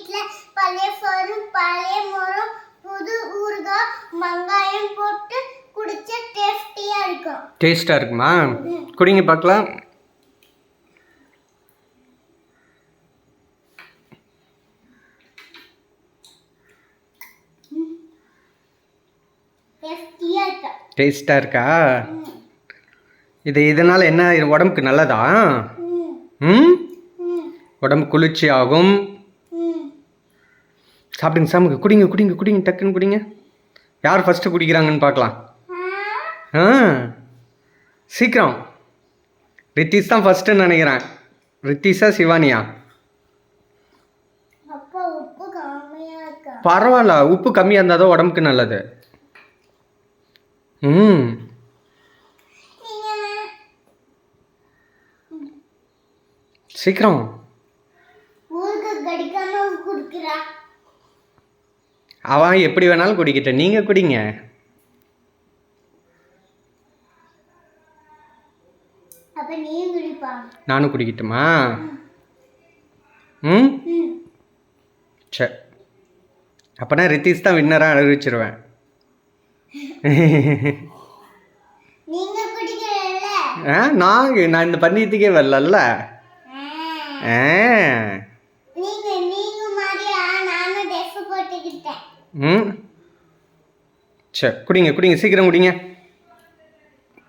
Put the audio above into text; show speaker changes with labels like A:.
A: வீட்ல பழைய சோறு பழைய மோரும் புது ஊறுகாய் வெங்காயம் போட்டு குடிச்சா டேஸ்டியா இருக்கும்.
B: டேஸ்டா இருக்குமா? குடிங்க பார்க்கலாம். டேஸ்டா இருக்கா? இதனால என்ன உடம்புக்கு நல்லதா? உடம்பு குளிர்ச்சி ஆகும். சாப்பிடுங்க சாப்பிடுங்க. குடிங்க குடிங்க குடிங்க டக்குன்னு குடிங்க. யார் ஃபஸ்ட்டு குடிக்கிறாங்கன்னு பார்க்கலாம். சீக்கிரம். ரித்தீஷ் தான் ஃபஸ்ட்டுன்னு நினைக்கிறேன். ரித்தீஷா சிவானியா? பரவாயில்ல, உப்பு கம்மியாக இருந்தால் தான் உடம்புக்கு நல்லது. சீக்கிரம். அவன் எப்படி வேணாலும் குடிக்கிட்ட, நீங்க குடிங்க. நானும் குடிக்கட்டுமா? சரி, அப்பனா ரித்தீஷ் தான் வின்னராக அறிவிச்சிருவேன். நான் இந்த பந்தயத்துக்கே வரல. சரி, குடிங்க குடிங்க சீக்கிரம் குடிங்க.